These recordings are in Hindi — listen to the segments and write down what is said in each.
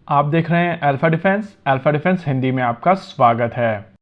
आप देख रहे हैं अल्फा डिफेंस हिंदी में आपका स्वागत है।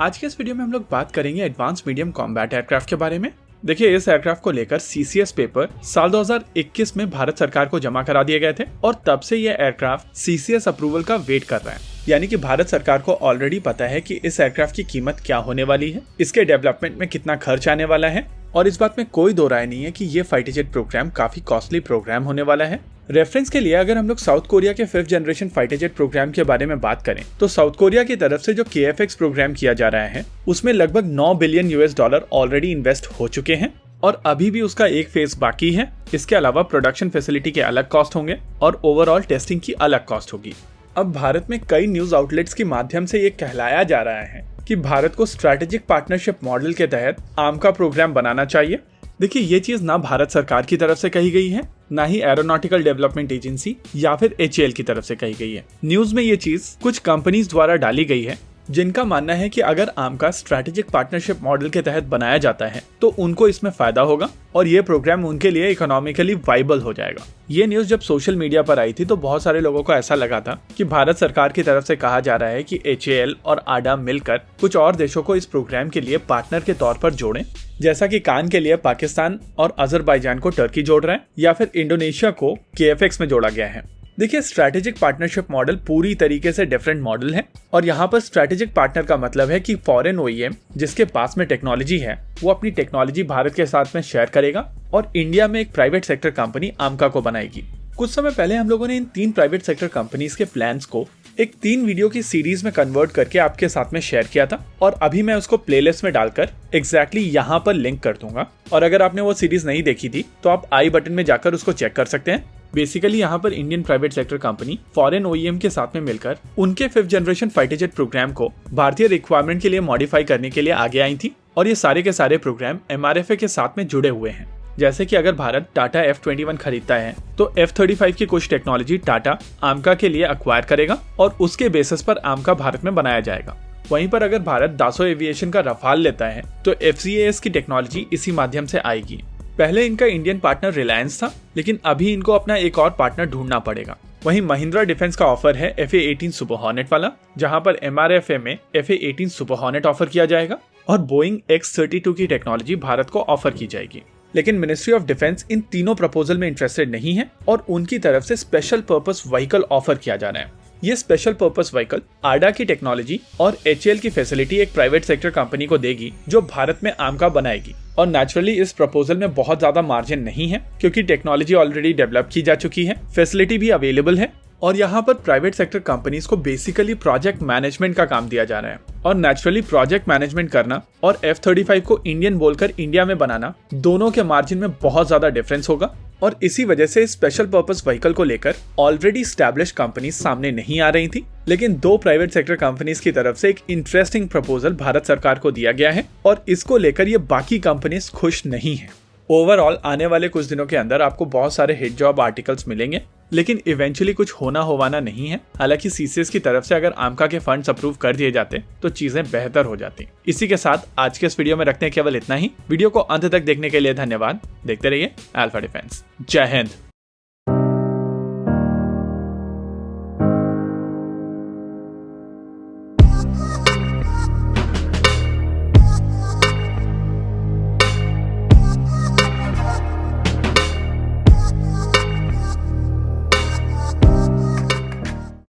आज के इस वीडियो में हम लोग बात करेंगे एडवांस मीडियम कॉम्बैट एयरक्राफ्ट के बारे में। देखिए, इस एयरक्राफ्ट को लेकर सीसीएस पेपर साल 2021 में भारत सरकार को जमा करा दिए गए थे और तब से ये एयरक्राफ्ट सीसीएस अप्रूवल का वेट कर रहा है। यानी कि भारत सरकार को ऑलरेडी पता है कि इस एयरक्राफ्ट की कीमत क्या होने वाली है, इसके डेवलपमेंट में कितना खर्च आने वाला है, और इस बात में कोई दो राय नहीं है कि ये फाइटर जेट प्रोग्राम काफी कॉस्टली प्रोग्राम होने वाला है। रेफरेंस के लिए अगर हम लोग साउथ कोरिया के 5th generation fighter jet programme के बारे में बात करें तो साउथ कोरिया की तरफ से जो KF-X प्रोग्राम किया जा रहा है उसमें लगभग $9 बिलियन ऑलरेडी इन्वेस्ट हो चुके हैं और अभी भी उसका एक फेज बाकी है। इसके अलावा प्रोडक्शन फैसिलिटी के अलग कॉस्ट होंगे और ओवरऑल टेस्टिंग की अलग कॉस्ट होगी। अब भारत में कई न्यूज आउटलेट्स के माध्यम से ये कहलाया जा रहा है कि भारत को स्ट्रैटेजिक पार्टनरशिप मॉडल के तहत आर्म का प्रोग्राम बनाना चाहिए। देखिए, ये चीज ना भारत सरकार की तरफ से कही गई है, ना ही एरोनॉटिकल डेवलपमेंट एजेंसी या फिर HAL की तरफ से कही गई है। न्यूज में ये चीज कुछ कंपनीज द्वारा डाली गई है जिनका मानना है कि अगर आर्म का स्ट्रैटेजिक पार्टनरशिप मॉडल के तहत बनाया जाता है तो उनको इसमें फायदा होगा और ये प्रोग्राम उनके लिए इकोनॉमिकली वाइबल हो जाएगा। ये न्यूज जब सोशल मीडिया पर आई थी तो बहुत सारे लोगों को ऐसा लगा था कि भारत सरकार की तरफ से कहा जा रहा है कि HAL और ADA मिलकर कुछ और देशों को इस प्रोग्राम के लिए पार्टनर के तौर पर जोड़ें, जैसा कि कान के लिए पाकिस्तान और अजरबैजान को टर्की जोड़ रहा है या फिर इंडोनेशिया को KF-X में जोड़ा गया है। देखिए, स्ट्रैटेजिक पार्टनरशिप मॉडल पूरी तरीके से डिफरेंट मॉडल है और यहाँ पर स्ट्रैटेजिक पार्टनर का मतलब है कि फॉरेन OEM जिसके पास में टेक्नोलॉजी है वो अपनी टेक्नोलॉजी भारत के साथ में शेयर करेगा और इंडिया में एक प्राइवेट सेक्टर कंपनी आमका को बनाएगी। कुछ समय पहले हम लोगों ने इन 3 प्राइवेट सेक्टर कंपनीज के प्लान्स को एक 3 वीडियो की सीरीज में कन्वर्ट करके आपके साथ में शेयर किया था और अभी मैं उसको प्लेलिस्ट में डालकर एग्जैक्टली यहाँ पर लिंक कर दूंगा और अगर आपने वो सीरीज नहीं देखी थी तो आप आई बटन में जाकर उसको चेक कर सकते हैं। बेसिकली यहाँ पर Indian private sector company foreign OEM के साथ में मिलकर उनके 5th generation fighter jet programme को भारतीय रिक्वायरमेंट के लिए मॉडिफाई करने के लिए आगे आई थी और ये सारे के सारे प्रोग्राम MRFA के साथ में जुड़े हुए हैं। जैसे कि अगर भारत टाटा F-21 खरीदता है तो F-35 की कुछ टेक्नोलॉजी टाटा आमका के लिए अक्वायर करेगा और उसके बेसिस पर आमका भारत में बनाया जाएगा। वहीं पर अगर भारत दासो एविएशन का रफाल लेता है तो FCAS की टेक्नोलॉजी इसी माध्यम से आएगी। पहले इनका इंडियन पार्टनर रिलायंस था, लेकिन अभी इनको अपना एक और पार्टनर ढूंढना पड़ेगा। वहीं महिंद्रा डिफेंस का ऑफर है FA-18 सुपर हॉर्नेट वाला, जहां पर MRFA में FA-18 सुपर हॉर्नेट ऑफर किया जाएगा और बोइंग X-32 की टेक्नोलॉजी भारत को ऑफर की जाएगी। लेकिन मिनिस्ट्री ऑफ डिफेंस इन तीनों प्रपोजल में इंटरेस्टेड नहीं है और उनकी तरफ से स्पेशल पर्पस व्हीकल ऑफर किया जा रहा है। ये स्पेशल पर्पस व्हीकल ADA की टेक्नोलॉजी और HAL की फैसिलिटी एक प्राइवेट सेक्टर कंपनी को देगी जो भारत में आमका बनाएगी। और नेचुरली इस प्रपोजल में बहुत ज्यादा मार्जिन नहीं है क्योंकि टेक्नोलॉजी ऑलरेडी डेवलप की जा चुकी है, फैसिलिटी भी अवेलेबल है और यहाँ पर प्राइवेट सेक्टर कंपनीज को बेसिकली प्रोजेक्ट मैनेजमेंट का काम दिया जा रहा है। और नेचुरली प्रोजेक्ट मैनेजमेंट करना और F-35 को इंडियन बोलकर इंडिया में बनाना, दोनों के मार्जिन में बहुत ज्यादा डिफरेंस होगा और इसी वजह से स्पेशल पर्पस व्हीकल को लेकर ऑलरेडी स्टैब्लिश कंपनीज सामने नहीं आ रही थी। लेकिन 2 प्राइवेट सेक्टर कंपनीज की तरफ से एक इंटरेस्टिंग प्रपोजल भारत सरकार को दिया गया है और इसको लेकर ये बाकी कंपनीज खुश नहीं है। ओवरऑल आने वाले कुछ दिनों के अंदर आपको बहुत सारे हिट जॉब आर्टिकल्स मिलेंगे, लेकिन इवेंचुअली कुछ होना होवाना नहीं है। हालांकि सीसीएस की तरफ से अगर आमका के फंड्स अप्रूव कर दिए जाते तो चीजें बेहतर हो जाती। इसी के साथ आज के इस वीडियो में रखते हैं केवल इतना ही। वीडियो को अंत तक देखने के लिए धन्यवाद। देखते रहिए अल्फा डिफेंस। जय हिंद।